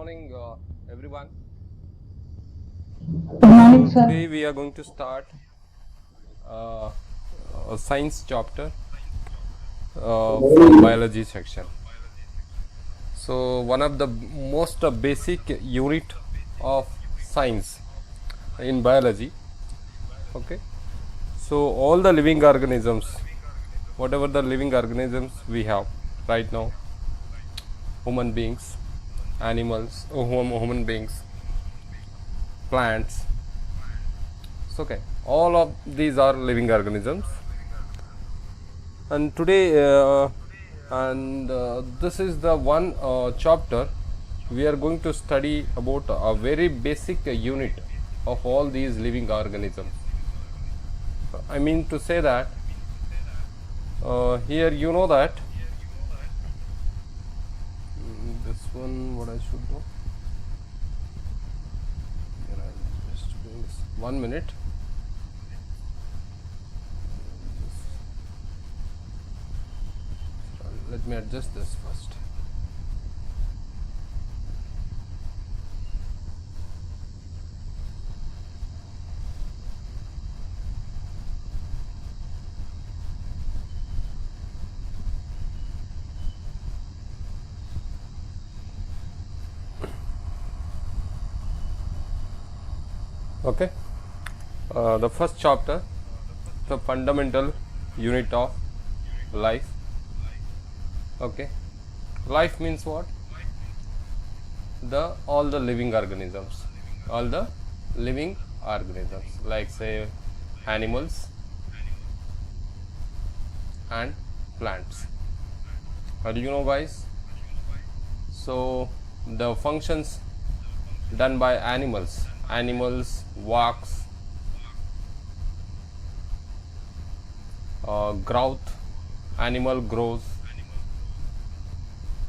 morning, everyone. Good morning, So sir. today we are going to start uh, a science chapter from biology section. So one of the most basic unit of science in biology. Okay. So all the living organisms, whatever the living organisms we have right now, human beings, animals, human beings, plants. So, okay, all of these are living organisms, and today this is the one chapter we are going to study about a very basic unit of all these living organisms. I mean to say that here you know that this one what I should do. Here I'm just doing this. 1 minute. Let me adjust this first. Okay, the first chapter, the fundamental unit of life. Okay, life means what? The all the living organisms, all the living organisms, like say animals and plants. How do you know, guys? So the functions done by animals walks, growth, animal grows.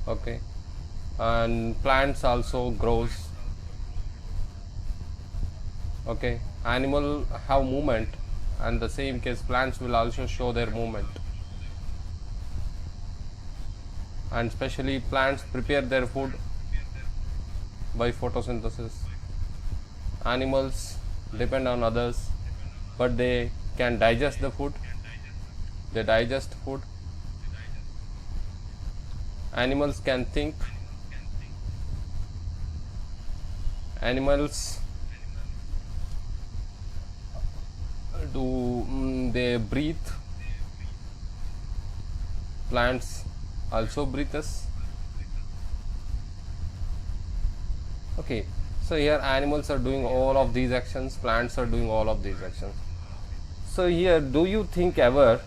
Okay, and plants also grows. Okay, animal have movement, and the same case plants will also show their movement, and especially plants prepare their food by photosynthesis. Animals depend on others, but they can digest the food. They digest food. Animals can think. Animals they breathe. Plants also breathe us. Okay, so here animals are doing all of these actions, plants are doing all of these actions. So here, do you think ever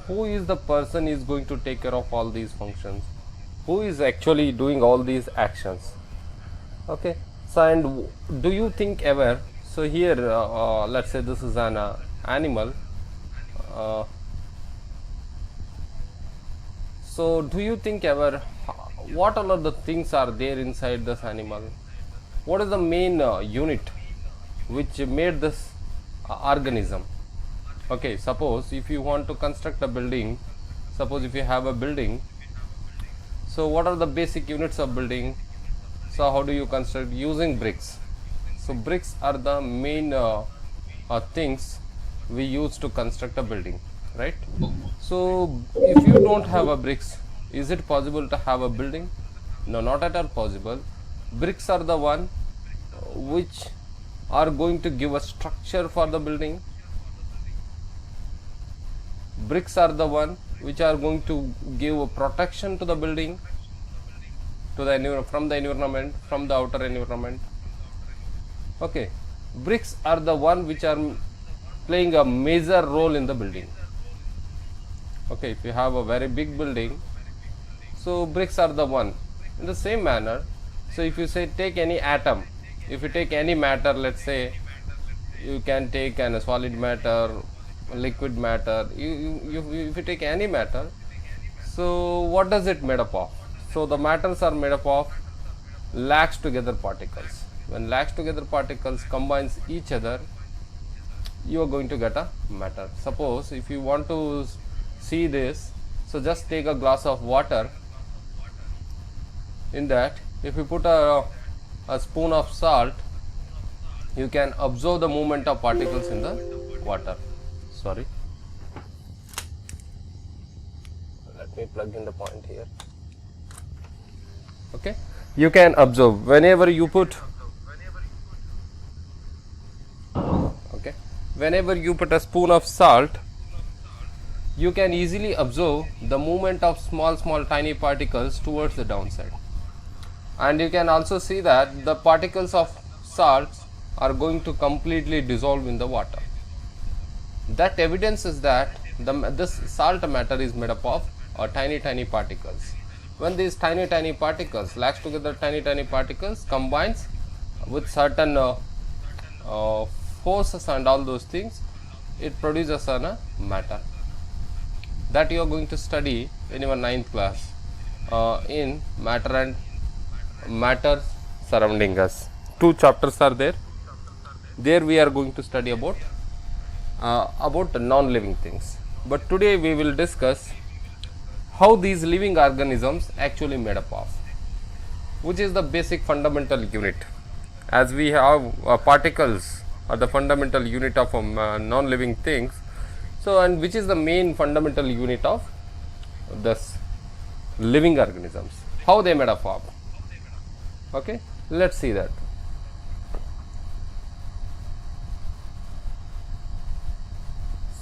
who is the person is going to take care of all these functions? Who is actually doing all these actions? Okay, so and do you think ever, so here let's say this is an animal, uh, so do you think ever what all of the things are there inside this animal? What is the main unit which made this organism? Okay, suppose if you want to construct a building, suppose if you have a building, so what are the basic units of building? So how do you construct? Using bricks. So bricks are the main things we use to construct a building, right? So if you don't have a bricks, is it possible to have a building? No, not at all possible. Bricks are the one which are going to give a structure for the building. Bricks are the one which are going to give a protection to the building, to the from the environment, from the outer environment. Okay, bricks are the one which are playing a major role in the building. Okay, if you have a very big building, so bricks are the one. In the same manner, so if you say take any atom, if you take any matter, let's say you can take a solid matter, liquid matter, if you take any matter, so what does it made up of? So the matters are made up of lax together particles. When lax together particles combines each other, you are going to get a matter. Suppose if you want to see this, so just take a glass of water. In that, if you put a a spoon of salt, you can observe the movement of particles in the water. Sorry, let me plug in the point here. Okay, you can observe whenever you put a spoon of salt, you can easily observe the movement of small tiny particles towards the downside, and you can also see that the particles of salts are going to completely dissolve in the water. That evidence is that this salt matter is made up of tiny particles. When these tiny particles lax together, tiny particles combines with certain forces and all those things, it produces a matter that you are going to study in your 9th class in matter and matter surrounding us. 2 chapters are there. There we are going to study about non-living things. But today we will discuss how these living organisms actually made up of, which is the basic fundamental unit. As we have particles are the fundamental unit of non-living things. So, and which is the main fundamental unit of this living organisms, how they made up of. Okay, let's see that.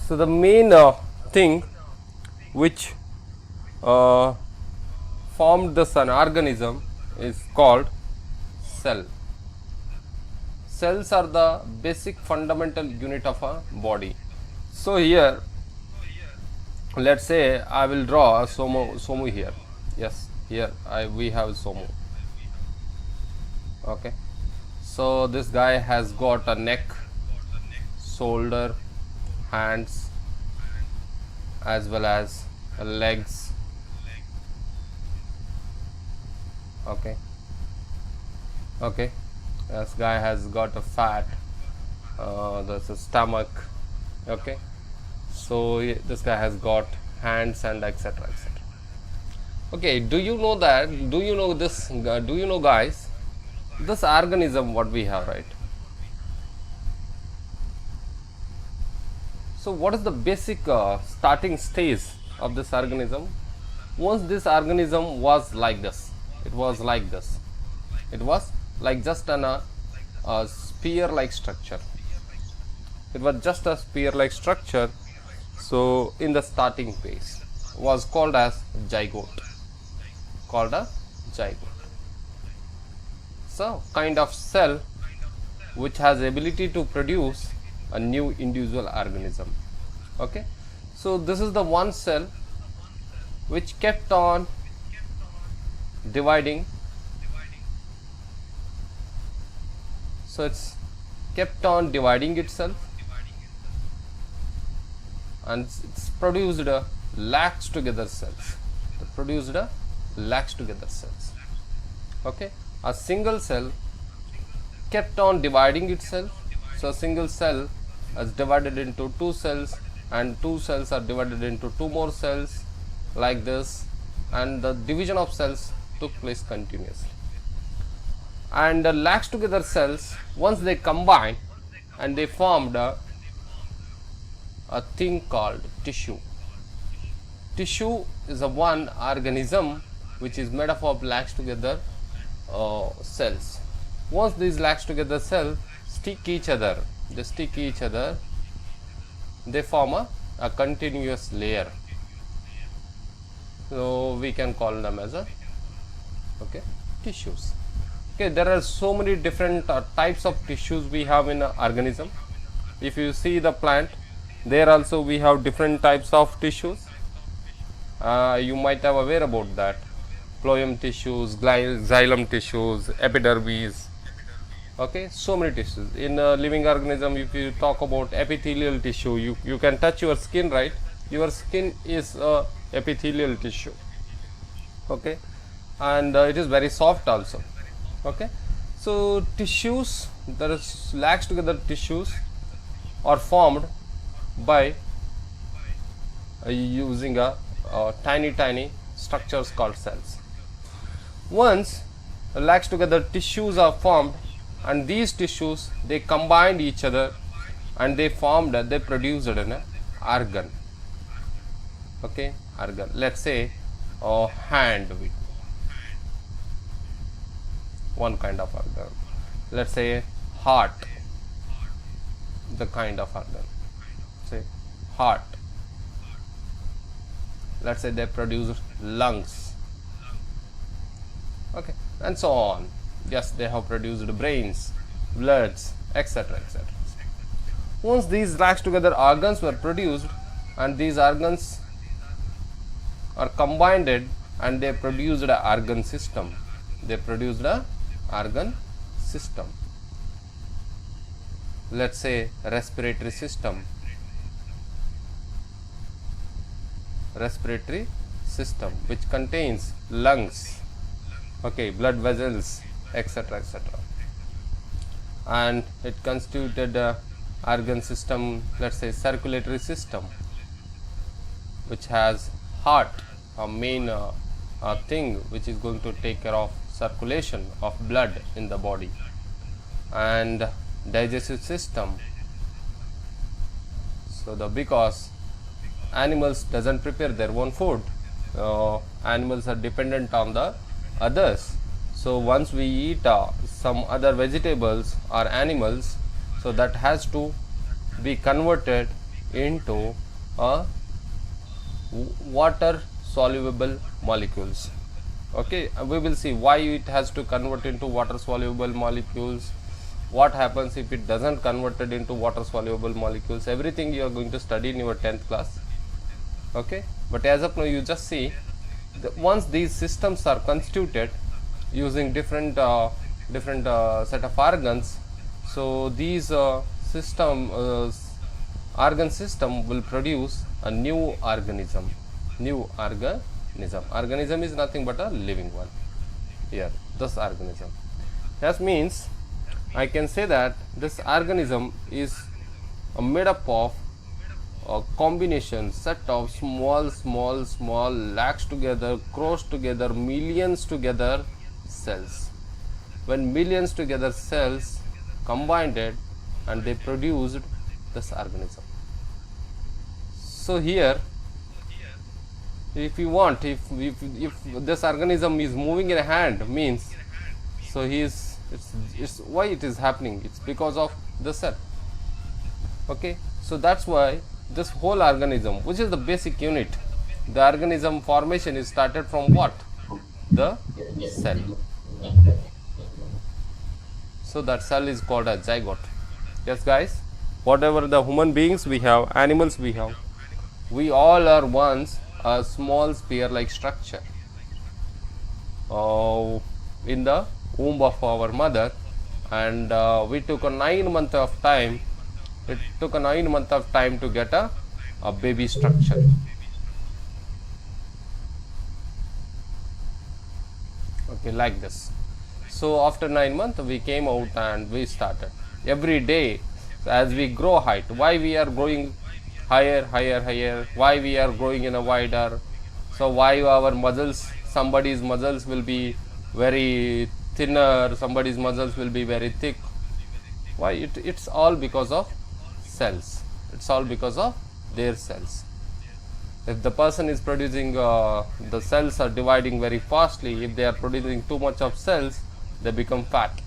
So the main thing which formed this an organism is called cell. Cells are the basic fundamental unit of a body. So here, let's say I will draw a Somu here. Yes, here we have Somu. Okay, so this guy has got a neck, shoulder, hands, as well as legs. Okay, this guy has got a fat, there's a stomach. Okay, so this guy has got hands and etc. Okay, do you know guys, this organism what we have, right? So what is the basic starting stage of this organism? Once this organism was like this, it was like just a spear-like structure. It was just a spear-like structure. So in the starting phase was called as zygote. So kind of cell which has ability to produce a new individual organism. Okay, so this is the one cell which kept on dividing. So it's kept on dividing itself, and it's produced a lax together cells. Okay, a single cell kept on dividing itself. So a single cell is divided into 2 cells, and 2 cells are divided into 2 more cells, like this, and the division of cells took place continuously. And the lax together cells, once they combined and they formed a thing called tissue. Tissue is a one organism which is made up of lax together cells. Once these lax together cells stick each other, they form a continuous layer. So we can call them as tissues. Okay, there are so many different types of tissues we have in an organism. If you see the plant, there also we have different types of tissues. You might have aware about that. Phloem tissues, xylem tissues, epidermis. Okay, so many tissues. In a living organism, if you talk about epithelial tissue, you can touch your skin, right? Your skin is epithelial tissue. Okay, and it is very soft also. Okay, so tissues, there is lax together tissues are formed by using a tiny structures called cells. Once lax together tissues are formed, and these tissues they combined each other and they produced an organ. Okay, organ. Let's say a hand, one kind of organ. Let's say heart, the kind of organ. Say heart. Let's say they produce lungs. Okay, and so on. Yes, they have produced brains, bloods, etc., etc. Once these lax together organs were produced, and these organs are combined and they produced an organ system. They produced a organ system. Let's say respiratory system. Respiratory system which contains lungs, okay, blood vessels, etc., etc. And it constituted a organ system, let's say circulatory system, which has heart, a main thing which is going to take care of circulation of blood in the body, and digestive system. So because animals doesn't prepare their own food, animals are dependent on the others. So once we eat some other vegetables or animals, so that has to be converted into water soluble molecules. Okay, we will see why it has to convert into water soluble molecules, what happens if it doesn't convert it into water soluble molecules. Everything you are going to study in your 10th class. Okay, but as of now you just see once these systems are constituted using different set of organs, so these organ system will produce a new organism. Organism is nothing but a living one. Here, this organism. That means I can say that this organism is made up of a combination set of small lax together, crossed together, millions together cells. When millions together cells combined it and they produced this organism. So here, if you want, if this organism is moving in a hand, means so it's why it is happening, it's because of the cell. Okay, so that's why this whole organism, which is the basic unit, the organism formation is started from what? The cell. So that cell is called a zygote. Yes guys, whatever the human beings we have, animals we have, we all are once a small spear like structure in the womb of our mother, and we took a 9 months of time. It took a 9 months of time to get a baby structure. Okay, like this. So after 9 months we came out and we started. Every day as we grow height, why we are growing higher, why we are growing in a wider, so why our muscles, somebody's muscles will be very thinner, somebody's muscles will be very thick. Why? It's all because of cells. It's all because of their cells. If the person is producing, the cells are dividing very fastly. If they are producing too much of cells, they become fat.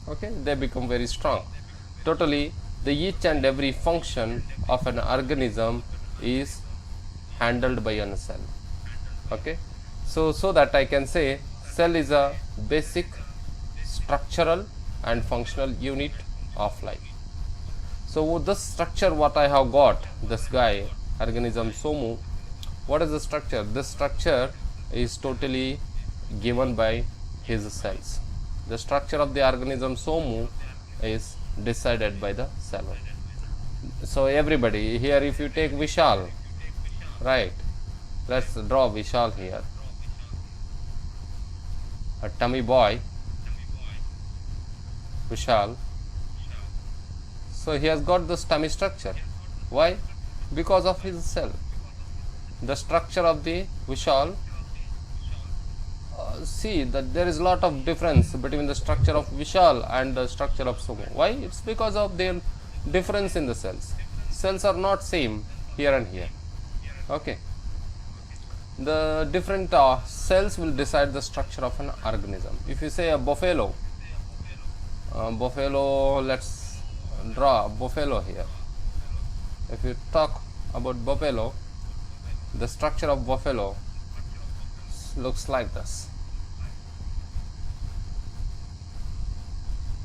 Okay, they become very strong. Totally, the each and every function of an organism is handled by a cell. Okay, so that I can say cell is a basic structural and functional unit of life. So this structure what I have got, this guy, organism Somu, what is the structure? This structure is totally given by his cells. The structure of the organism Somu is decided by the cell. So everybody here, if you take Vishal, right, let's draw Vishal here, a tummy boy, Vishal. So he has got this tummy structure. Why? Because of his cell. The structure of the Vishal, see that there is a lot of difference between the structure of Vishal and the structure of Sumo. Why? It's because of their difference in the cells. Cells are not same here and here. Okay. The different cells will decide the structure of an organism. If you say a buffalo, let's draw a buffalo here. If you talk about buffalo, the structure of buffalo looks like this.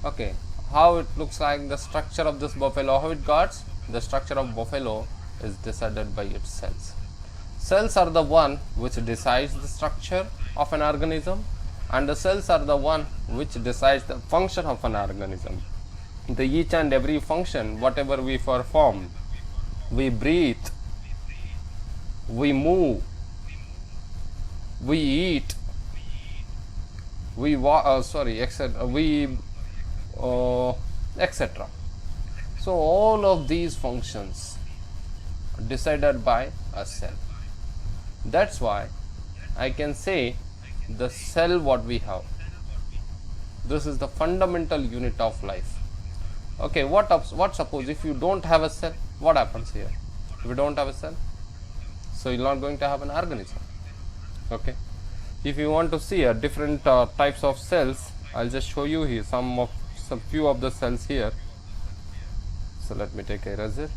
Okay, how it looks like, the structure of this buffalo, how it got? The structure of buffalo is decided by its cells. Cells are the one which decides the structure of an organism, and the cells are the one which decides the function of an organism. The each and every function, whatever we perform, we breathe, we move, we eat, we etc. So all of these functions are decided by a cell. That's why I can say the cell what we have, this is the fundamental unit of life. Okay, what suppose if you don't have a cell, what happens here? If you don't have a cell, so you're not going to have an organism. Okay, if you want to see a different types of cells, I'll just show you here some few of the cells here. So let me take a eraser.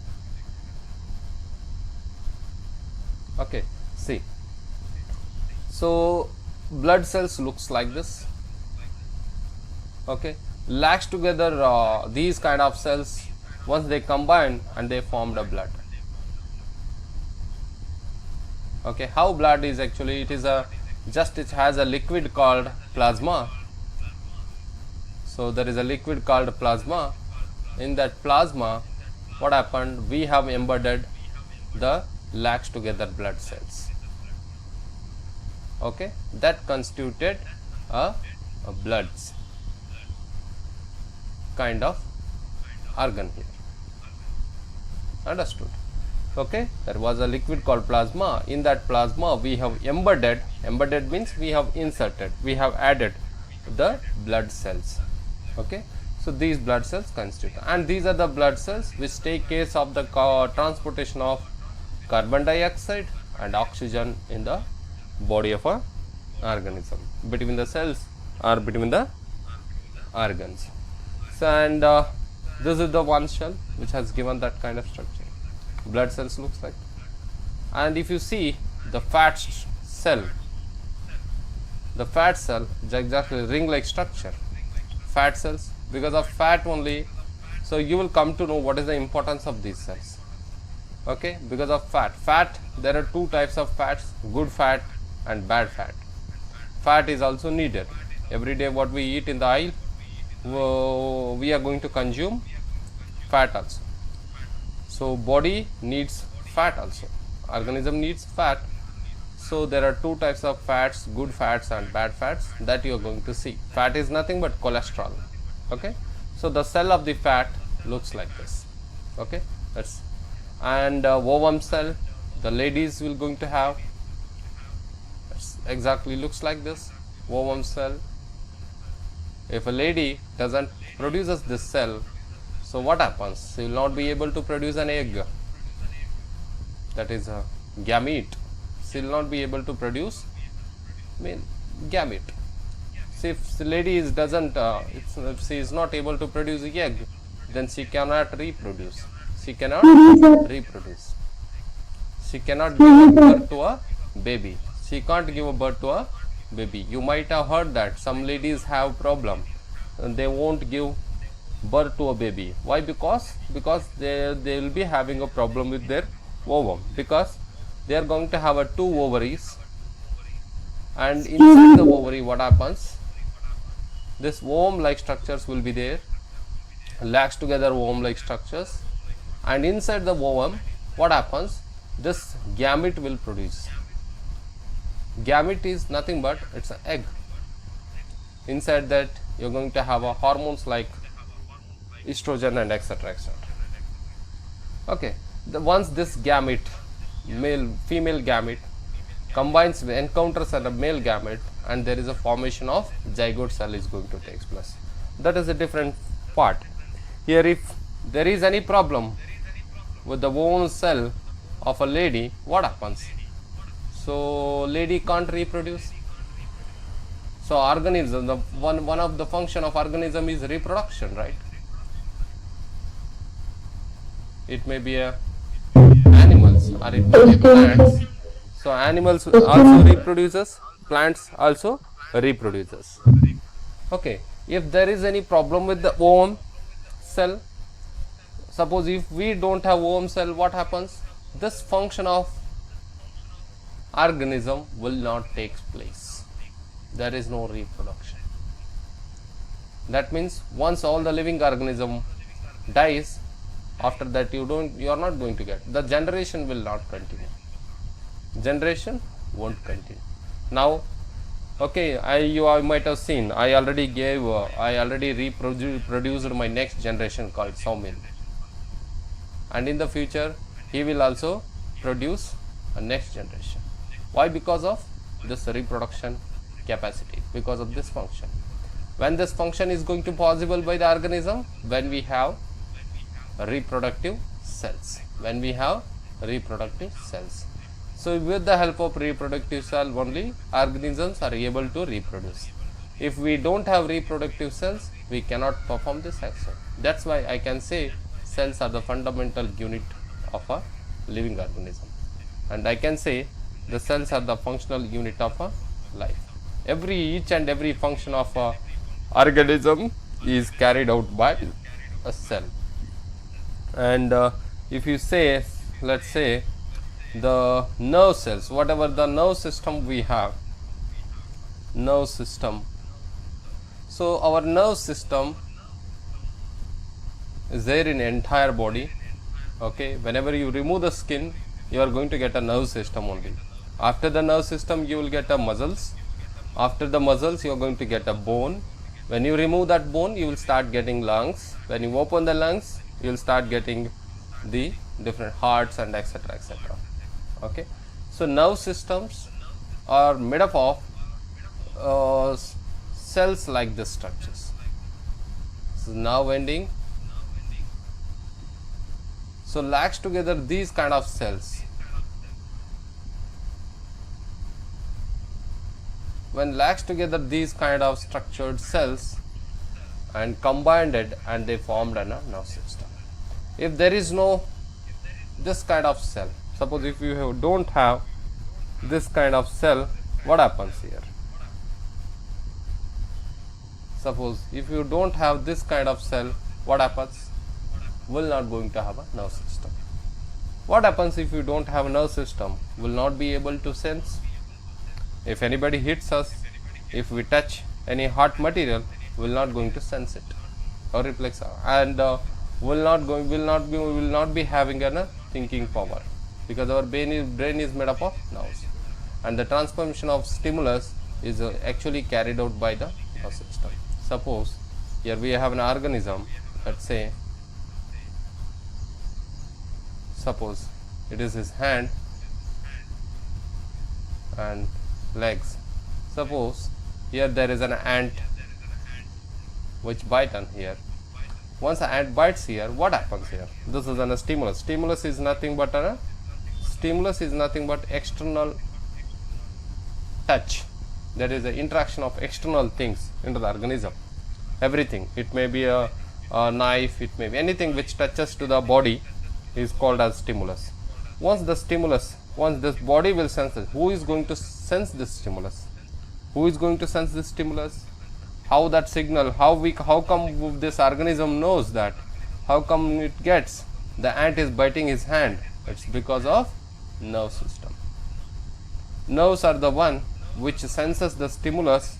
Okay, see, so blood cells looks like this. Okay, lacks together these kind of cells, once they combine and they formed a blood. Okay, how blood is actually, it has a liquid called plasma. So there is a liquid called plasma. In that plasma, what happened, we have embedded the lacks together blood cells. Okay, that constituted a bloods kind of organ here. Understood? Okay, there was a liquid called plasma. In that plasma we have embedded means we have inserted, we have added the blood cells. Okay, so these blood cells constitute, and these are the blood cells which take care of the transportation of carbon dioxide and oxygen in the body of a organism, between the cells or between the organs. So, and this is the one cell which has given that kind of structure. Blood cells looks like. And if you see the fat cell is exactly ring like structure. Fat cells, because of fat only, so you will come to know what is the importance of these cells. Okay, because of fat, there are two types of fats, good fat and bad fat. Fat is also needed. Every day what we eat in the aisle, we are going to consume fat also. So body needs fat also, organism needs fat. So there are two types of fats, good fats and bad fats, that you are going to see. Fat is nothing but cholesterol. Okay, so the cell of the fat looks like this. Okay, and ovum cell, the ladies will going to have, exactly looks like this. Ovum cell, if a lady doesn't produces this cell, so what happens? She will not be able to produce an egg, that is a gamete. She will not be able to produce gamete. So if the lady if she is not able to produce an egg, then she cannot reproduce. She cannot reproduce. She cannot give birth to a baby. She can't give birth to a baby. You might have heard that some ladies have problem. They won't give birth to a baby. Why? Because they will be having a problem with their ovum, because they are going to have two ovaries, and inside the ovary what happens, this ovum like structures will be there, lacks together ovum like structures, and inside the ovum what happens, this gamete will produce. Gamete is nothing but it's an egg. Inside that you are going to have a hormones like estrogen and etc. Okay, once this gamete, female gamete encounters a male gamete, and there is a formation of zygote cell is going to take place. That is a different part. Here if there is any problem with the womb cell of a lady, what happens? So lady can't reproduce. So organism, the one of the function of organism is reproduction, right? It may be a animals or it may be plants. So animals also reproduces, plants also reproduces. Okay, if there is any problem with the ovum cell, suppose if we don't have ovum cell, what happens? This function of organism will not take place. There is no reproduction. That means once all the living organism dies, after that you are not going to get, the generation will not continue. Generation won't continue. Now, okay, I might have seen, I already reproduced my next generation called Saumil, and in the future he will also produce a next generation. Why? Because of this reproduction capacity, because of this function. When this function is going to possible by the organism, when we have reproductive cells, when we have reproductive cells. So with the help of reproductive cell only organisms are able to reproduce. If we don't have reproductive cells, we cannot perform this action. That's why I can say cells are the fundamental unit of a living organism, and I can say the cells are the functional unit of a life. Each and every function of a organism is carried out by a cell. And if you say, let's say the nerve cells, whatever the nerve system we have, nerve system. So our nerve system is there in entire body. Okay, whenever you remove the skin, you are going to get a nerve system only. After the nerve system, you will get a muscles. After the muscles, you are going to get a bone. When you remove that bone, you will start getting lungs. When you open the lungs, you will start getting the different hearts and etc. etc. Okay, so nerve systems are made up of cells like this structures. So nerve ending. So lacks together these kind of cells. When lacks together these kind of structured cells and combined it, and they formed a nerve system. If there is no this kind of cell, suppose if you don't have this kind of cell, what happens here? Suppose if you don't have this kind of cell, what happens? Will not going to have a nerve system. What happens if you don't have a nerve system? Will not be able to sense. If anybody hits us, if we touch any hot material, will not going to sense it or reflex, and will not be having a thinking power, because our brain is made up of nerves, and the transformation of stimulus is actually carried out by the nerve system. Suppose here we have an organism, let's say, suppose it is his hand and legs. Suppose here there is an ant which bite on here. Once an ant bites here, what happens here? This is a stimulus. Stimulus is nothing but external touch. That is the interaction of external things into the organism. Everything. It may be a knife, it may be anything which touches to the body is called as stimulus. Once this body will sense it, who is going to sense this stimulus? Who is going to sense this stimulus? How that signal, how come this organism knows that? How come it gets the ant is biting his hand? It's because of nerve system. Nerves are the one which senses the stimulus,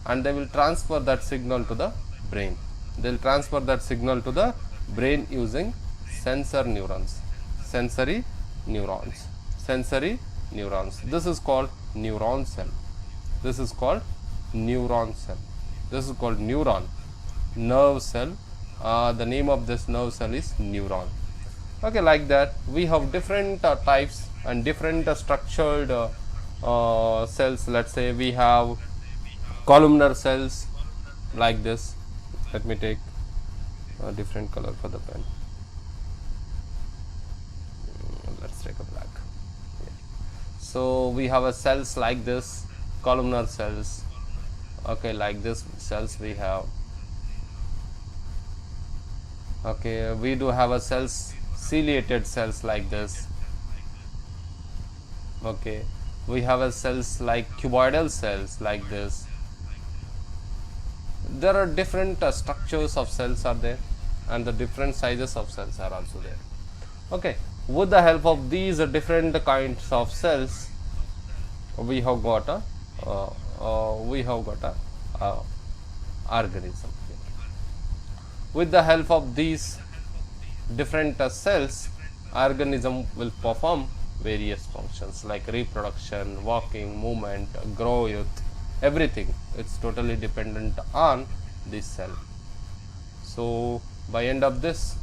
and they will transfer that signal to the brain. They will transfer that signal to the brain using sensory neurons. This is called neuron cell. This is called neuron nerve cell. The name of this nerve cell is neuron. Okay, like that we have different types and different structured cells. Let's say we have columnar cells like this. Let me take a different color for the pen. Let's take a black. Yeah. So we have a cells like this, columnar cells. Okay, like this cells we have. Okay, we do have a cells, ciliated cells like this. Okay, we have a cells like cuboidal cells like this. There are different structures of cells are there, and the different sizes of cells are also there. Okay, with the help of these different kinds of cells, we have got a organism. With the help of these different cells, organism will perform various functions like reproduction, walking, movement, growth, everything. It's totally dependent on this cell. So by end of this,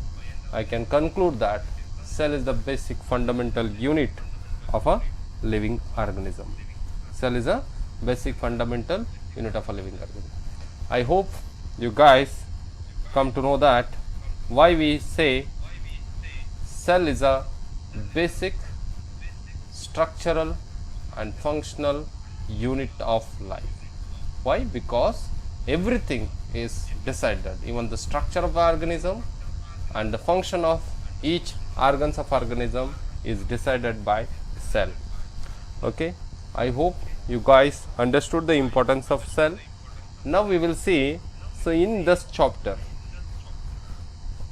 I can conclude that cell is the basic fundamental unit of a living organism. Cell is a basic fundamental unit of a living organism. I hope you guys come to know that why we say cell is a basic structural and functional unit of life. Why? Because everything is decided, even the structure of the organism and the function of each organs of organism is decided by cell. Okay, I hope you guys understood the importance of cell. Now we will see, so in this chapter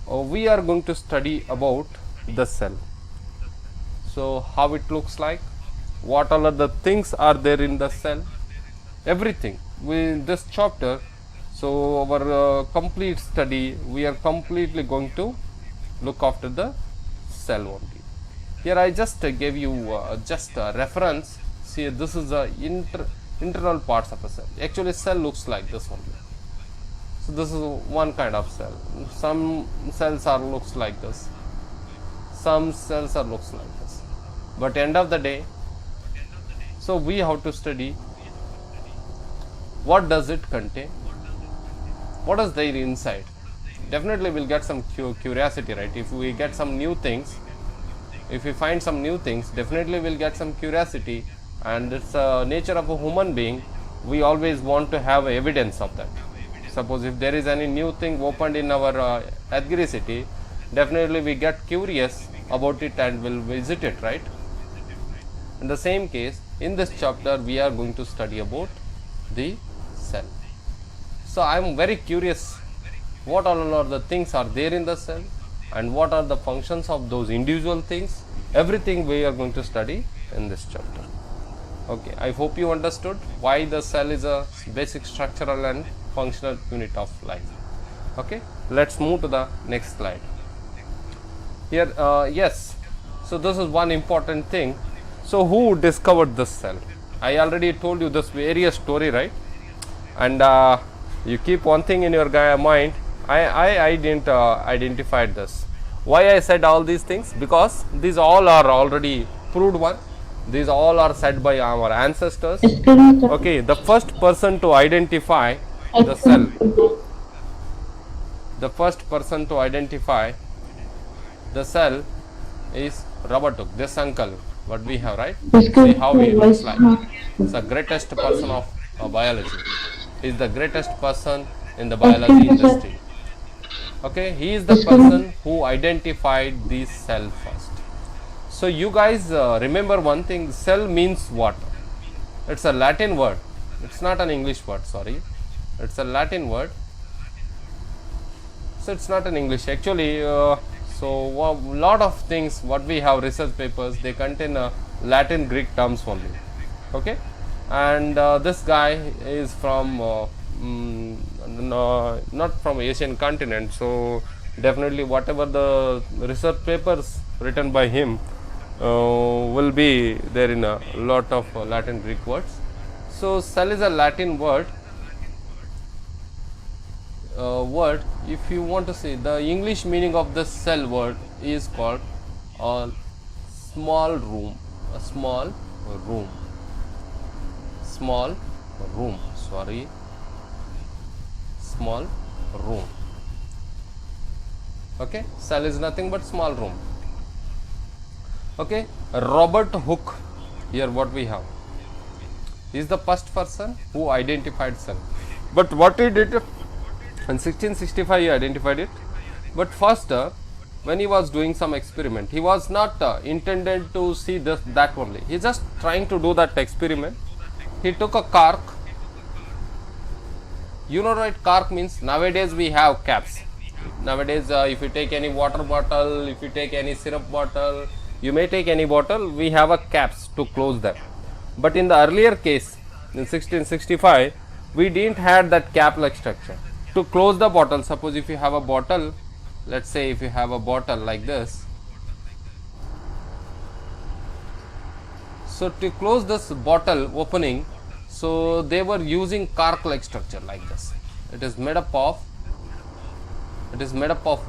we are going to study about the cell. So how it looks like, what all of the things are there in the cell, everything with this chapter. So our complete study, we are completely going to look after the cell only. Here I just gave you just a reference. See, this is the internal parts of a cell. Actually cell looks like this only. So this is one kind of cell. Some cells are looks like this, some cells are looks like this, but end of the day, so we have to study what does it contain, what is there inside. Definitely we'll get some curiosity, right? If we get some new things, if we find some new things, definitely we'll get some curiosity, and it's a nature of a human being. We always want to have evidence of that. Suppose if there is any new thing opened in our Yadgiri city, definitely we get curious about it and will visit it, right? In the same case, in this chapter we are going to study about the cell. So I am very curious what all are the things are there in the cell and what are the functions of those individual things. Everything we are going to study in this chapter. Okay, I hope you understood why the cell is a basic structural and functional unit of life. Okay, let's move to the next slide. Here, yes, so this is one important thing. So who discovered this cell? I already told you this various story, right? And you keep one thing in your mind. I didn't identify this. Why I said all these things? Because these all are already proved one. These all are said by our ancestors. Okay, the first person to identify the cell, the first person to identify the cell is Robert Hooke, this uncle, what we have, right? See how he looks like. He's the greatest person of biology. He's the greatest person in the biology industry. Okay, he is the person who identified the cell first. So you guys remember one thing, cell means what? It's a Latin word. It's not an English word, sorry. It's a Latin word. So it's not an English. Actually, so a lot of things what we have research papers, they contain Latin Greek terms only. Okay, and this guy is from not from Asian continent. So definitely whatever the research papers written by him will be there in a lot of Latin Greek words. So cell is a Latin word. If you want to see the English meaning of the cell word is called a small room, a small room. small room, sorry, small room. Okay, cell is nothing but small room. Okay, Robert Hooke, here what we have, he is the first person who identified cell. But what he did in 1665, he identified it. But first, when he was doing some experiment, he was not intended to see this that only. He just trying to do that experiment. He took a cork. You know, right? Cork means nowadays we have caps. Nowadays, if you take any water bottle, if you take any syrup bottle, you may take any bottle, we have a caps to close them. But in the earlier case, in 1665, we didn't had that cap like structure. To close the bottle, suppose if you have a bottle, let's say if you have a bottle like this. So to close this bottle opening, so they were using cork like structure like this. It is made up of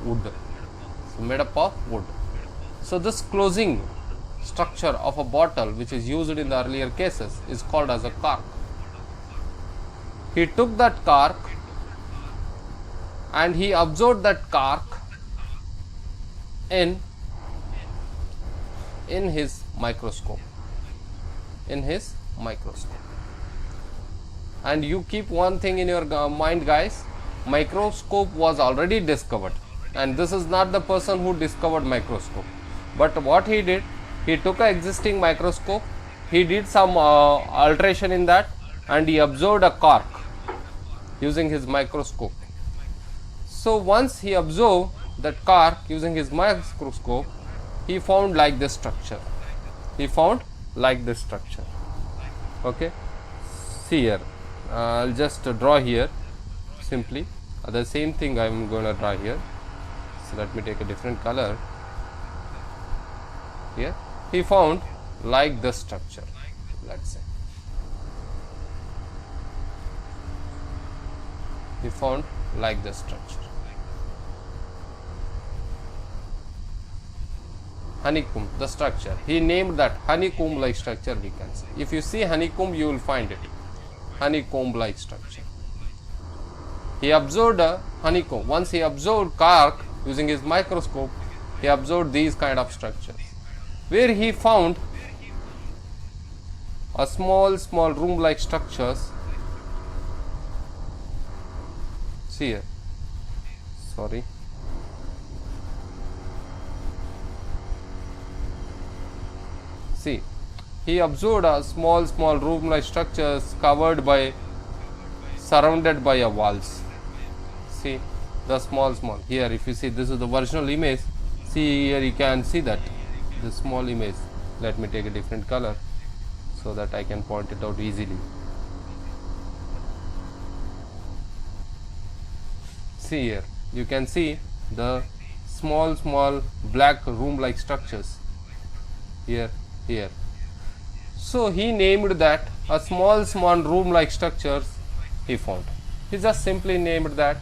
wood. So made up of wood. So this closing structure of a bottle which is used in the earlier cases is called as a cork. He took that cork and he observed that cork in his microscope. And you keep one thing in your mind, guys, microscope was already discovered, and this is not the person who discovered microscope. But what he did, he took an existing microscope, he did some alteration in that, and he observed a cork using his microscope. So once he observed that cork using his microscope, he found like this structure. Okay, see here, I'll just draw here simply. The same thing I'm going to draw here. So let me take a different color. Here he found like this structure, let's say. He found like this structure. Honeycomb, the structure. He named that honeycomb like structure, we can say. If you see honeycomb, you will find it. Honeycomb like structure. He observed a honeycomb. Once he observed cork using his microscope, he observed these kind of structures, where he found a small room like structures. See here, sorry. See, he observed a small room like structures covered by, surrounded by a walls. See the small here, if you see, this is the original image. See here, you can see that the small image. Let me take a different color so that I can point it out easily. See here, you can see the small black room like structures here. So he named that a small room like structures he found. He just simply named that.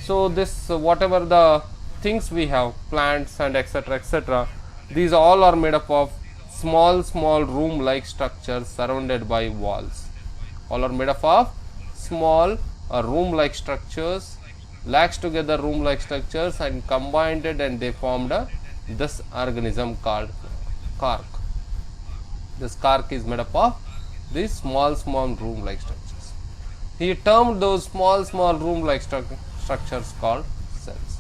So this whatever the things we have, plants and etc., these all are made up of small room like structures surrounded by walls. All are made up of small room like structures, latched together room like structures, and combined it, and they formed this organism called cork. This cork is made up of these small room like structures. He termed those small room like structures called cells.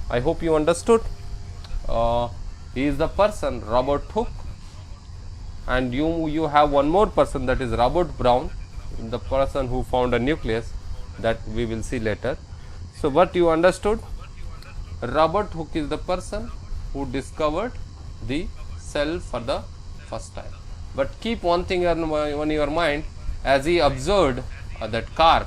I hope you understood. He is the person Robert Hooke, and you have one more person, that is Robert Brown, the person who found a nucleus, that we will see later. So what you understood, Robert Hooke is the person who discovered the cell for the first time. But keep one thing on your mind, as he observed that cork,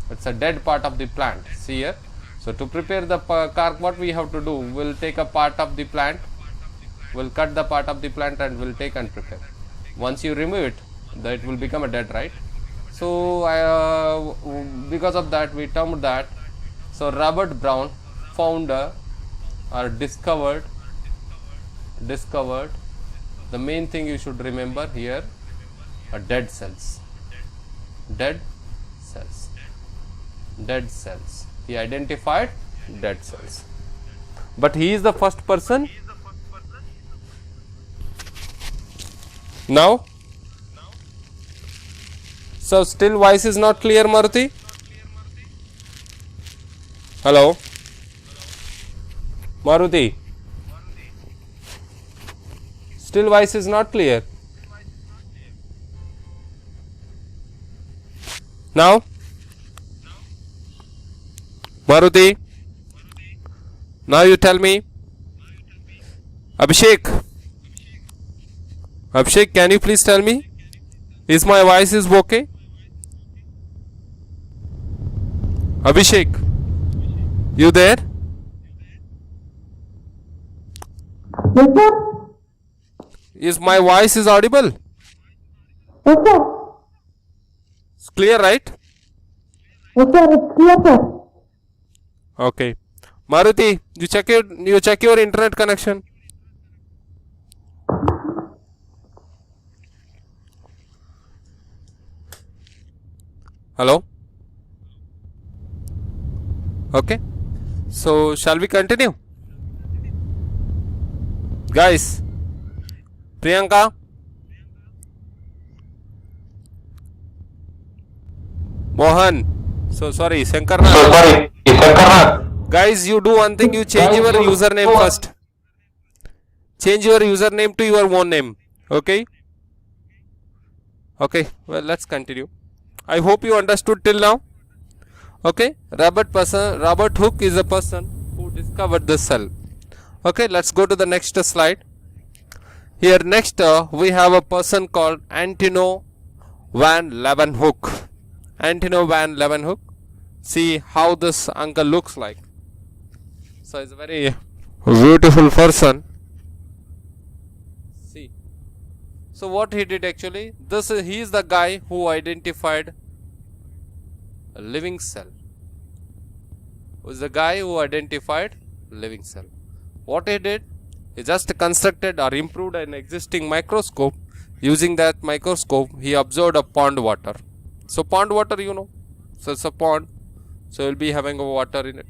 it's a dead part of the plant. See here. So to prepare the cork, what we have to do, we'll take a part of the plant, we'll cut the part of the plant and we'll take and prepare. Once you remove it, it will become a dead, right? So because of that, we termed that. So Robert Brown found or discovered, the main thing you should remember here, dead cells. Dead cells. Dead cells. He identified dead cells. But he is the first person. Now, so still voice is not clear, Maruti? Hello? Maruti? Still voice is not clear. Now? Maruti? Now you tell me. Abhishek? Abhishek, can you please tell me? Is my voice is okay? Abhishek? You there? Yes, sir. Is my voice is audible? Yes, sir. It's clear, right? Yes, sir. It's clear, sir. Okay. Maruti, you check your internet connection. Hello? Okay. So, shall we continue? Guys, Priyanka? Mohan? So, sorry, Shankarnath. Guys, you do one thing, you change your username first. Change your username to your own name. Okay? Okay, well, let's continue. I hope you understood till now. Okay, Robert Hooke is a person who discovered the cell. Okay, let's go to the next slide. Here next we have a person called Antino van Leeuwenhoek. Antino van Leeuwenhoek. See how this uncle looks like. So he's a very beautiful person. See. So what he did actually, he is the guy who identified a living cell. Was the guy who identified living cell. What he did, he just constructed or improved an existing microscope. Using that microscope, he observed a pond water. So pond water, you know, so it's a pond, so you'll be having a water in it.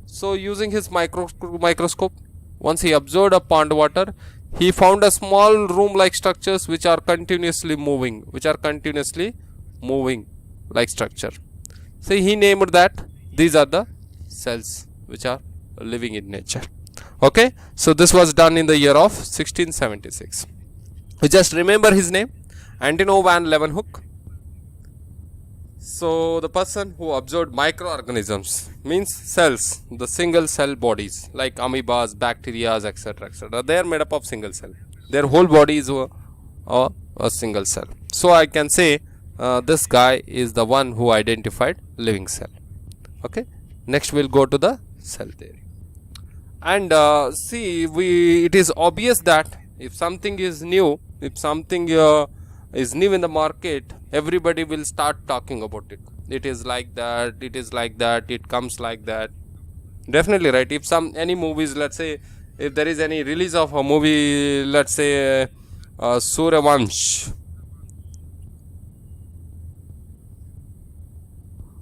So using his microscope, once he observed a pond water, he found a small room-like structures which are continuously moving, like structure. So he named that these are the cells which are living in nature. Okay, so this was done in the year of 1676. You just remember his name, Antino van Leeuwenhoek. So the person who observed microorganisms means cells, the single cell bodies like amoebas, bacteria, etc., etc. They are made up of single cell. Their whole body is a single cell. So I can say this guy is the one who identified living cell. Okay, next we'll go to the cell theory. And see, it is obvious that if something is new, is new in the market, everybody will start talking about it. It is like that, it comes like that. Definitely, right? If any movies, let's say, if there is any release of a movie, let's say Suryavansh.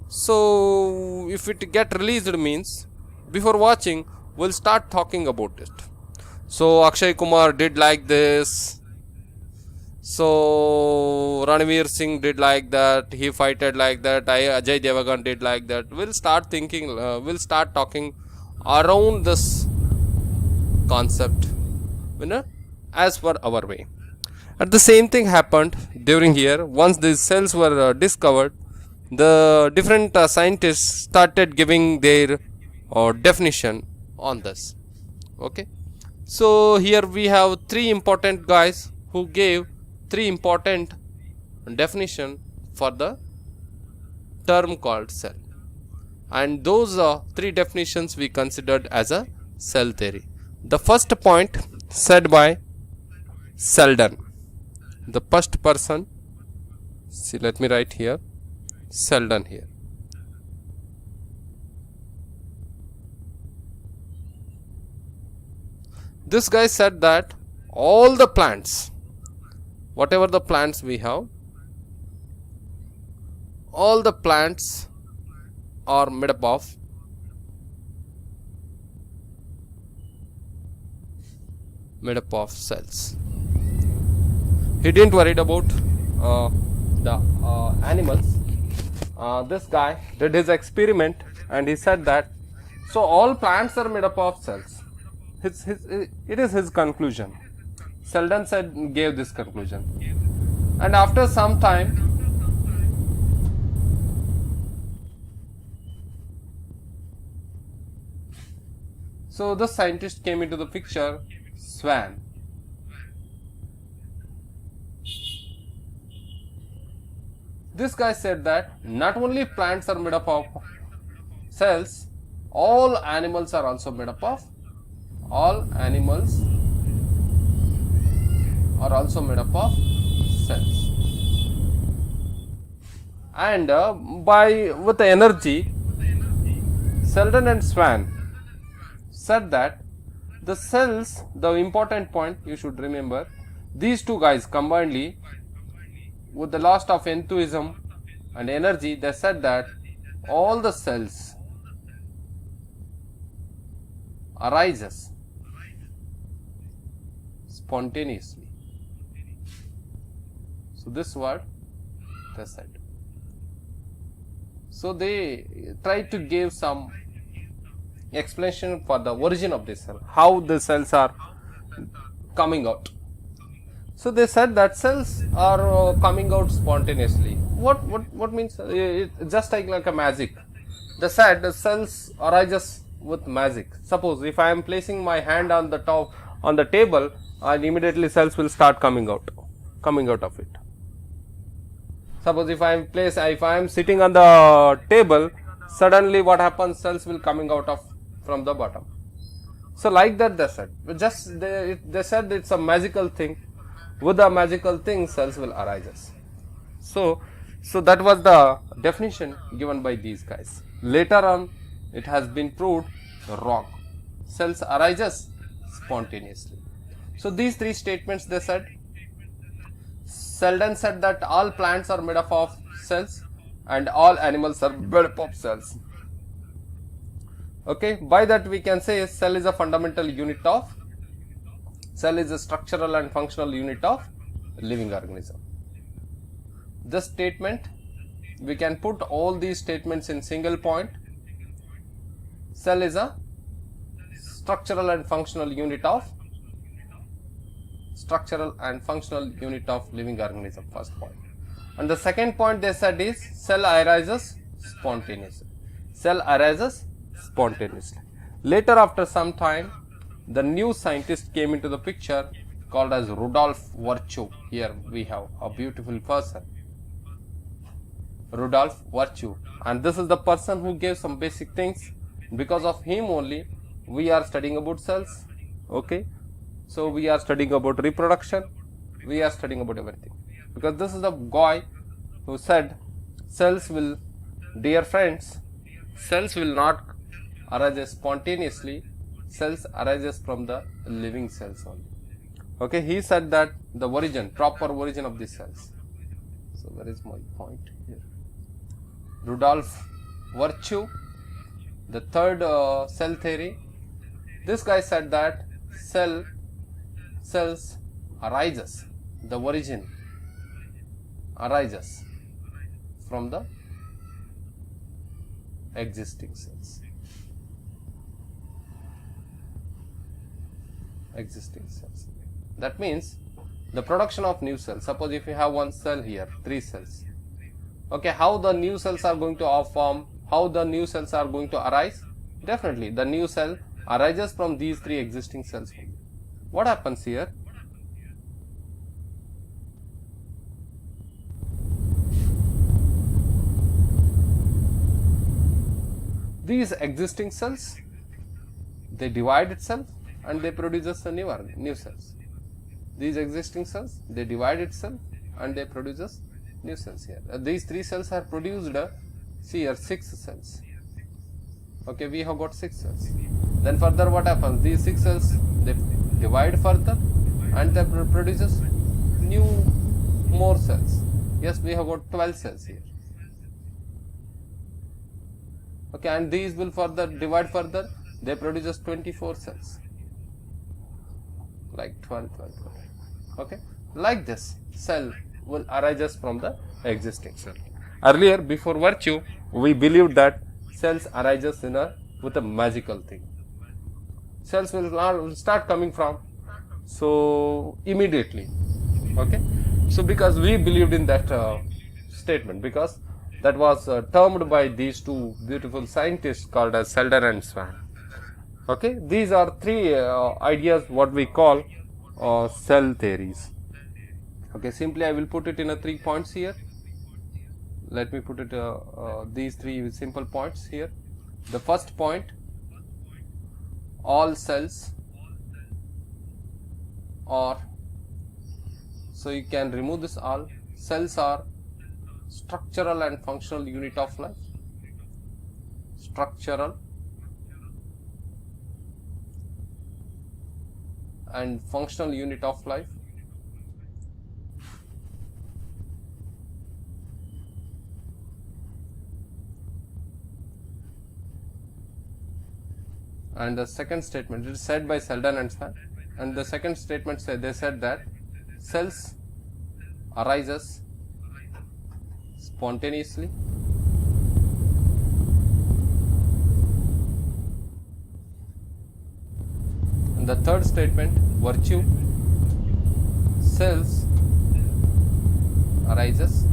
So if it get released means, before watching, we'll start talking about it. So Akshay Kumar did like this. So Ranveer Singh did like that. He fighted like that. Ajay Devgan did like that. We'll start thinking. We'll start talking around this concept, as per our way. And the same thing happened during here. Once these cells were discovered, the different scientists started giving their definition on this. Okay, so here we have three important guys who gave three important definition for the term called cell, and those three definitions we considered as a cell theory. The first point said by Selden, the first person. See, let me write here Selden here. This guy said that all the plants, whatever the plants we have, all the plants are made up of cells. He didn't worry about the animals. This guy did his experiment and he said that so all plants are made up of cells. It is his conclusion. Selden gave this conclusion, and after some time, so the scientist came into the picture, Swan. This guy said that not only plants are made up of cells, all animals are also made up of cells. And with the energy, Selden and Swan said that the cells, the important point you should remember, these two guys combinedly, with the loss of enthusiasm and energy, they said that all the cells arises spontaneously. So this word they said. So they tried to give some explanation for the origin of this cell, how the cells are coming out. So they said that cells are coming out spontaneously. What means? Just like a magic. They said the cells arises with magic. Suppose if I am placing my hand on the top on the table, and immediately cells will start coming out of it. Suppose if I am sitting on the table, suddenly what happens? Cells will coming out from the bottom. So like that they said. They said it's a magical thing. With the magical thing, cells will arise. So that was the definition given by these guys. Later on, it has been proved wrong. Cells arises spontaneously. So these three statements they said. Selden said that all plants are made up of cells and all animals are made up of cells. Okay, by that we can say cell is a fundamental unit of, cell is a structural and functional unit of living organism. This statement, we can put all these statements in single point. Cell is a structural and functional unit of living organism, first point. And the second point they said is cell arises spontaneously. Later, after some time, the new scientist came into the picture called as Rudolf Virchow. Here we have a beautiful person, Rudolf Virchow, and this is the person who gave some basic things. Because of him only we are studying about cells. Okay, so we are studying about reproduction, we are studying about everything, because this is the guy who said cells will, dear friends, cells will not arise spontaneously, cells arises from the living cells only. Okay, he said that the proper origin of the cells. So where is my point here? Rudolf Virchow, the third cell theory. This guy said that cells arises, the origin arises from the existing cells. That means the production of new cells. Suppose if you have one cell here, 3 cells. Okay, how the new cells are going to form, how the new cells are going to arise? Definitely, the new cell arises from these 3 existing cells. What happens here? These existing cells, they divide itself and they produces a new cells. These existing cells, they divide itself and they produces new cells here. These 3 cells are produced, see here, 6 cells. Okay, we have got 6 cells. Then further what happens? These 6 cells, they divide further and they produces new more cells. Yes, we have got 12 cells here. Okay, and these will further divide further, they produces 24 cells, like 12, 12, 12. Okay, like this cell will arises from the existing cell. Earlier, before virtue, we believed that cells arises with a magical thing. Cells will start coming from so immediately. Okay, so because we believed in that statement, because that was termed by these two beautiful scientists called as Selden and Swan. Okay, these are three ideas what we call cell theories. Okay, simply I will put it in 3 points here. Let me put it these 3 simple points here. The first point, all cells are, so you can remove this all, cells are structural and functional unit of life. Structural and functional unit of life. And the second statement, it is said by Selden and Swan, and the second statement they said that cells arises spontaneously and the third statement, virtue, cells arises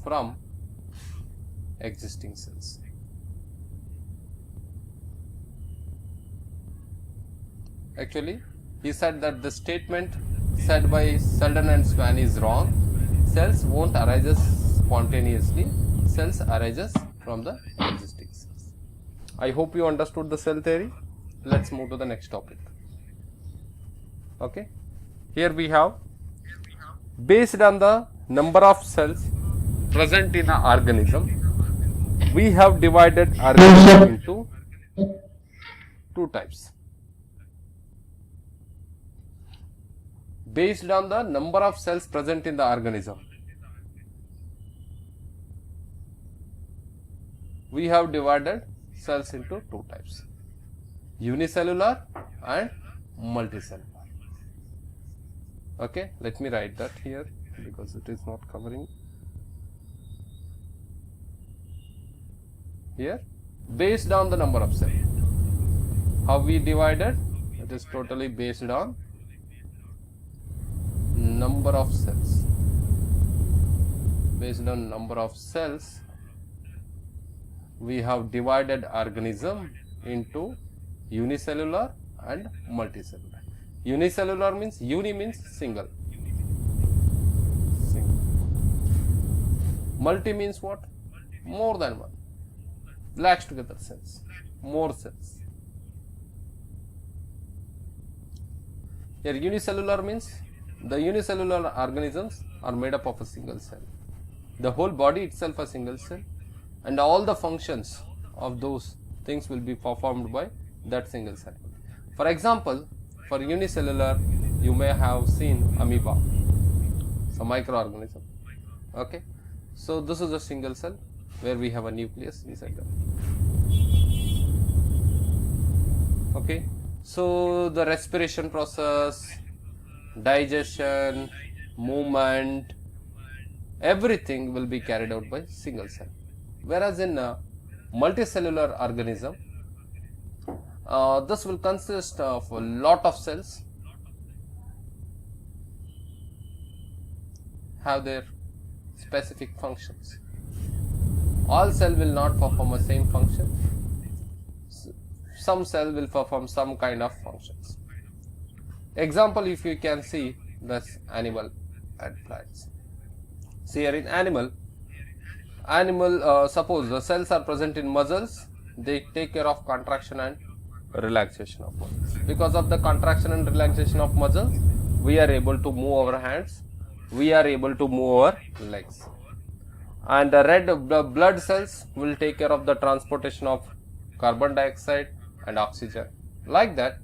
from existing cells. Actually, he said that the statement said by Selden and Swan is wrong. Cells won't arise spontaneously. Cells arises from the existing cells. I hope you understood the cell theory. Let's move to the next topic. Okay. Here we have, based on the number of cells present in an organism, we have divided organism into 2 types. Based on the number of cells present in the organism, we have divided cells into 2 types, unicellular and multicellular. Okay, let me write that here because it is not covering here. Based on the number of cells, how we divided, it is totally based on number of cells. Based on number of cells, we have divided organism into unicellular and multicellular. Unicellular means, uni means single. Multi means what? More than one. Lacks together cells, more cells. Here unicellular means the unicellular organisms are made up of a single cell. The whole body itself a single cell, and all the functions of those things will be performed by that single cell. For example, for unicellular, you may have seen amoeba, some microorganism. Okay, so this is a single cell where we have a nucleus inside them. Okay, so the respiration process, digestion, movement, everything will be carried out by single cell. Whereas in a multicellular organism, this will consist of a lot of cells, have their specific functions. All cell will not perform the same function. Some cell will perform some kind of functions. Example, if you can see this animal and plants. See here in animal, suppose the cells are present in muscles, they take care of contraction and relaxation of muscles. Because of the contraction and relaxation of muscles, we are able to move our hands, we are able to move our legs. And the red blood cells will take care of the transportation of carbon dioxide and oxygen. Like that,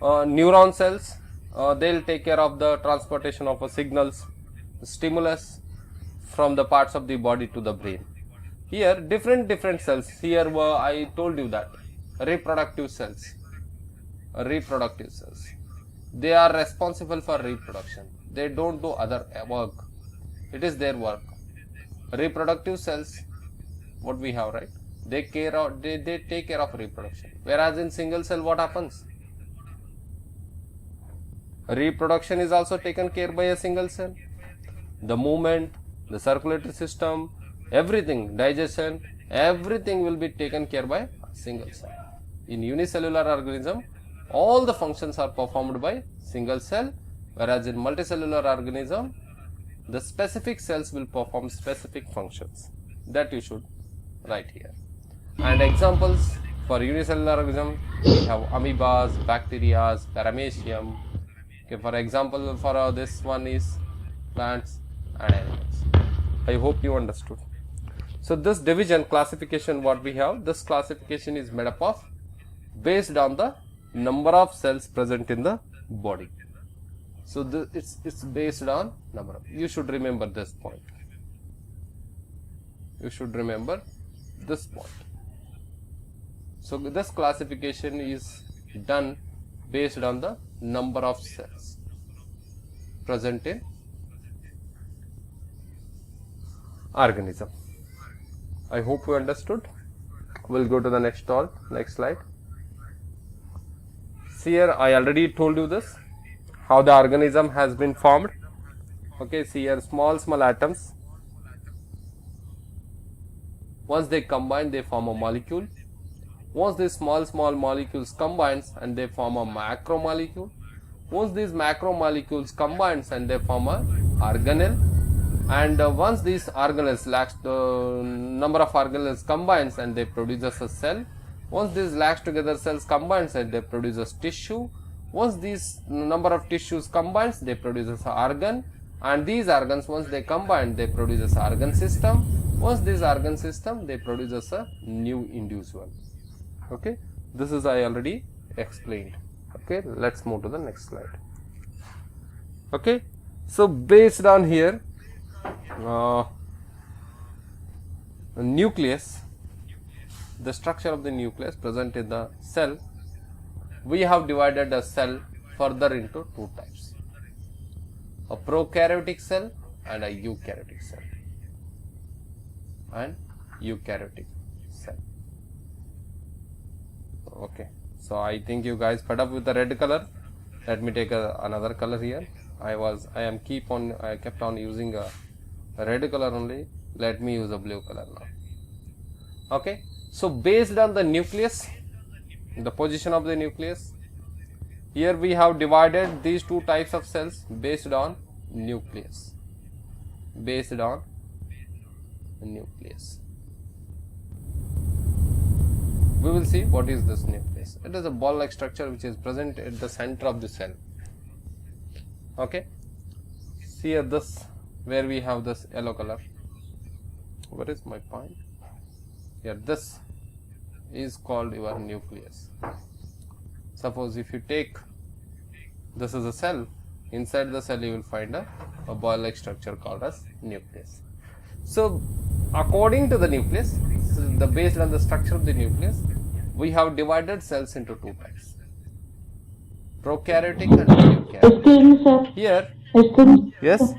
neuron cells they'll take care of the transportation of signals, stimulus from the parts of the body to the brain. Here different cells. Here I told you that reproductive cells. They are responsible for reproduction. They don't do other work. It is their work. Reproductive cells, what we have, right? They take care of reproduction. Whereas in single cell, what happens? Reproduction is also taken care by a single cell. The movement, the circulatory system, everything, digestion, everything will be taken care by a single cell. In unicellular organism, all the functions are performed by single cell, whereas in multicellular organism, the specific cells will perform specific functions. That you should write here. And examples for unicellular organism, we have amoebas, bacteria, paramecium. Okay, for example, for this one is plants and animals. I hope you understood. So this division classification what we have, this classification is made up of based on the number of cells present in the body. So it's based on number of, you should remember this point. You should remember this point. So this classification is done based on the number of cells present in organism. I hope you understood. We'll go to the next slide. See here, I already told you this, how the organism has been formed. Okay, see here, small atoms. Once they combine, they form a molecule. Once these small molecules combines and they form a macromolecule. Once these macromolecules combines and they form a organelle. And once these organelles, number of organelles combines and they produces a cell. Once these latched together cells combines and they produces tissue. Once these number of tissues combines, they produces an organ. And these organs, once they combine, they produces organ system. Once this organ system, they produces a new individual. Okay, this is I already explained. Okay, let's move to the next slide. Okay, so based on here, nucleus, the structure of the nucleus present in the cell, we have divided a cell further into two types, a prokaryotic cell and a eukaryotic cell. Okay, so I think you guys fed up with the red color. Let me take another color here. I kept on using a red color only. Let me use a blue color now. Okay, so based on the nucleus, the position of the nucleus, here we have divided these two types of cells based on nucleus. We will see what is this nucleus. It is a ball-like structure which is present at the center of the cell. Okay, see here this, where we have this yellow color. Where is my point? Here, this is called your nucleus. Suppose if you take, this is a cell, inside the cell you will find a ball-like structure called as nucleus. So according to the nucleus, based on the structure of the nucleus, we have divided cells into two types, prokaryotic and eukaryotic. Here, yes.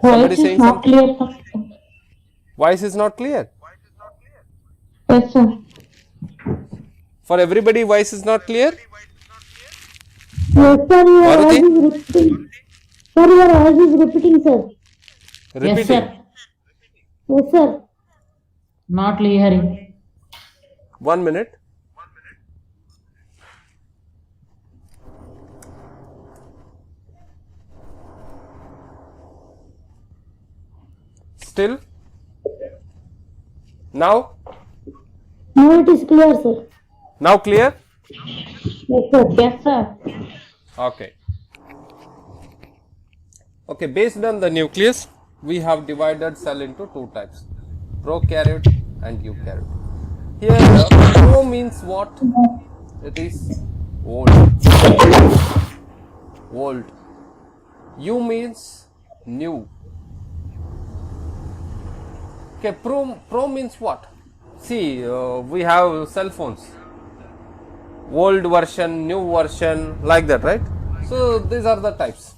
Somebody saying something. Voice is not clear. Yes, sir. For everybody, voice is not clear. Yes, sir. Your voice is repeating. Sir, your voice is repeating, sir. Repeating. Yes, sir. Yes, sir. Not hearing. 1 minute. Still? Now? Now it is clear, sir. Now clear? Yes, sir. Yes, sir. Okay. Okay, based on the nucleus, we have divided cell into two types, prokaryote and eukaryote. Here, pro means what? It is Old. Old. U means new. Okay, pro means what? See, we have cell phones. Old version, new version, like that, right? So these are the types.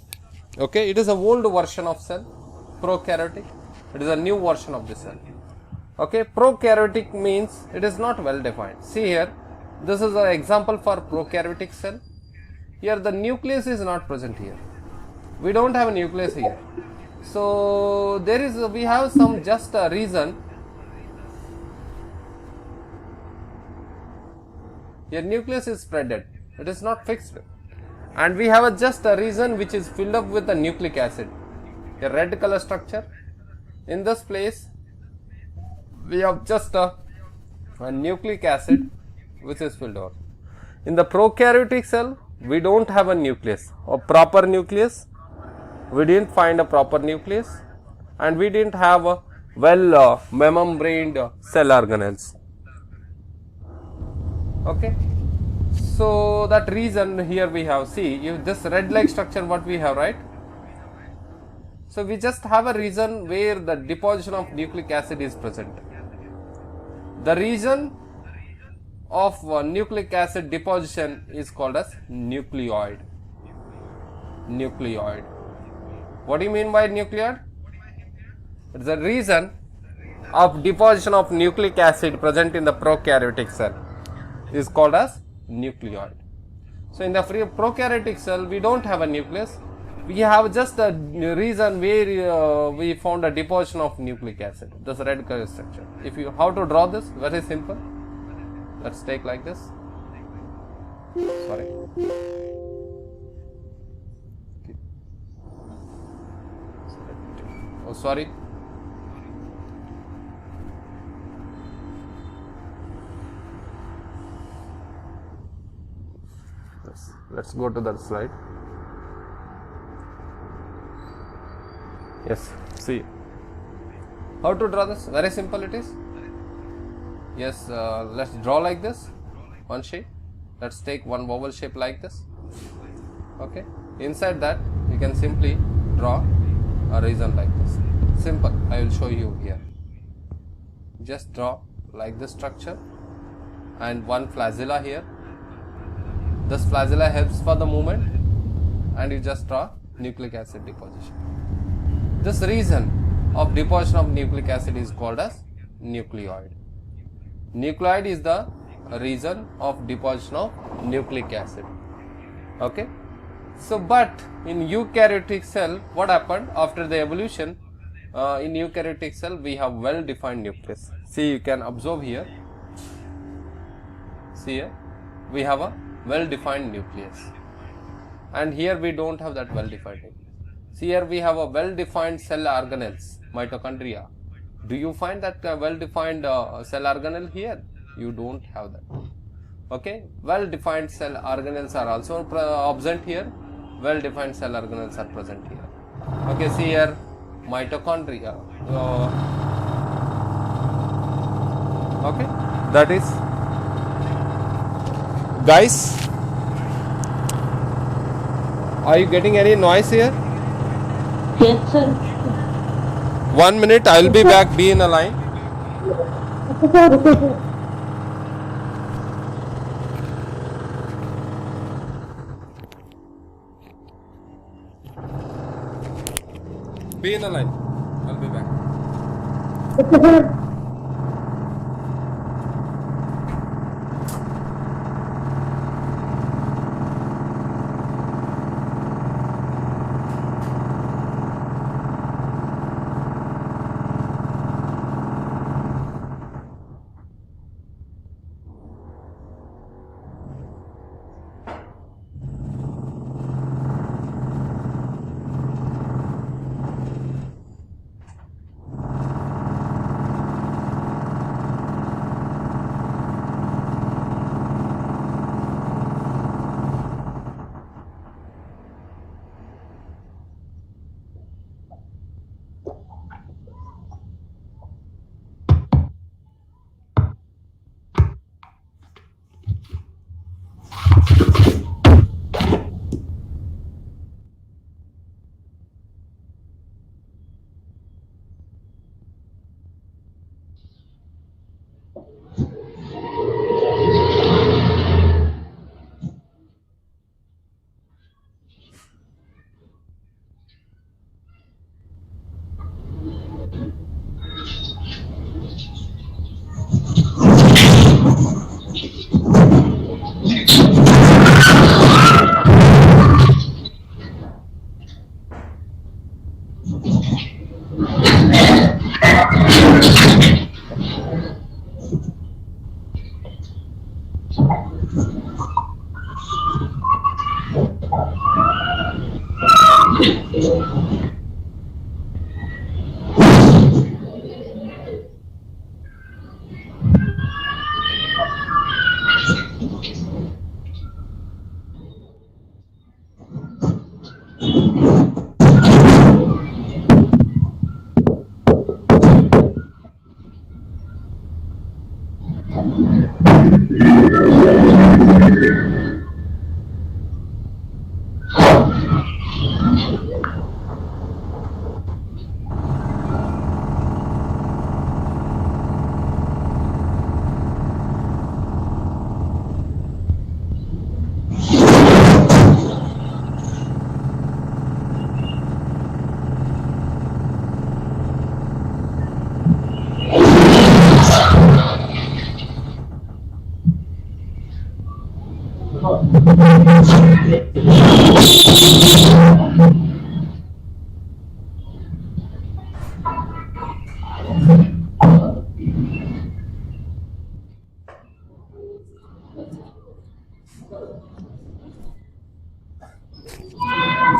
Okay, it is a old version of cell, prokaryotic. It is a new version of the cell. Okay, prokaryotic means it is not well defined. See here, this is an example for prokaryotic cell. Here the nucleus is not present here. We don't have a nucleus here. So we have some just a reason. Here nucleus is spreaded. It is not fixed. And we have just a region which is filled up with a nucleic acid, a red color structure. In this place we have just a nucleic acid which is filled out. In the prokaryotic cell we don't have a nucleus or proper nucleus. We didn't find a proper nucleus and we didn't have a well membraned cell organelles. Okay. So that reason here we have, see, if this red like structure what we have, right? So we just have a region where the deposition of nucleic acid is present. The region of nucleic acid deposition is called as nucleoid. Nucleoid. What do you mean by nucleoid? It is a region of deposition of nucleic acid present in the prokaryotic cell is called as nucleoid. So in the prokaryotic cell we don't have a nucleus. We have just a region where we found a deposition of nucleic acid. This red color structure. If you how to draw this? Very simple. Let's take like this. Sorry. Oh, sorry. Let's go to that slide. Yes, see how to draw this. Very simple it is. Yes, let's draw like this, one shape. Let's take one oval shape like this. Okay, inside that you can simply draw a region like this. Simple. I will show you here. Just draw like this structure and one flagella here. This flagella helps for the movement and you just draw nucleic acid deposition. This region of deposition of nucleic acid is called as nucleoid. Nucleoid is the region of deposition of nucleic acid. Okay. So, but in eukaryotic cell, what happened after the evolution? In eukaryotic cell, we have well defined nucleus. See, you can observe here. See here, we have a well defined nucleus, and here we don't have that well defined nucleus. See here we have a well defined cell organelles, mitochondria. Do you find that well defined cell organelle here? You don't have that. Okay, well defined cell organelles are also absent here. Well defined cell organelles are present here. Okay, see here mitochondria. Okay, that is. Guys, are you getting any noise here? Yes, sir. 1 minute, I will be back. Be in a line. Okay, sir. Okay, sir. Be in a line. I'll be back. Okay, sir.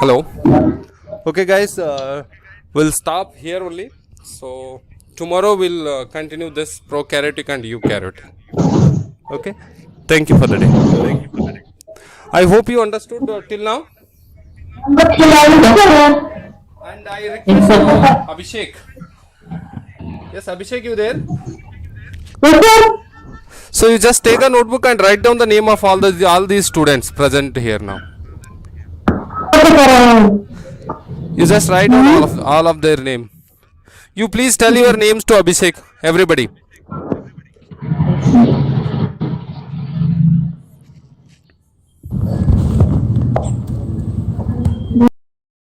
Hello. Okay, guys, we'll stop here only. So tomorrow we'll continue this prokaryotic and eukaryotic. Okay. Thank you for the day. I hope you understood till now. And I request Abhishek. Yes, Abhishek, you there? So you just take a notebook and write down the name of all these students present here now. You just write down all of their name. You please tell your names to Abhishek, everybody.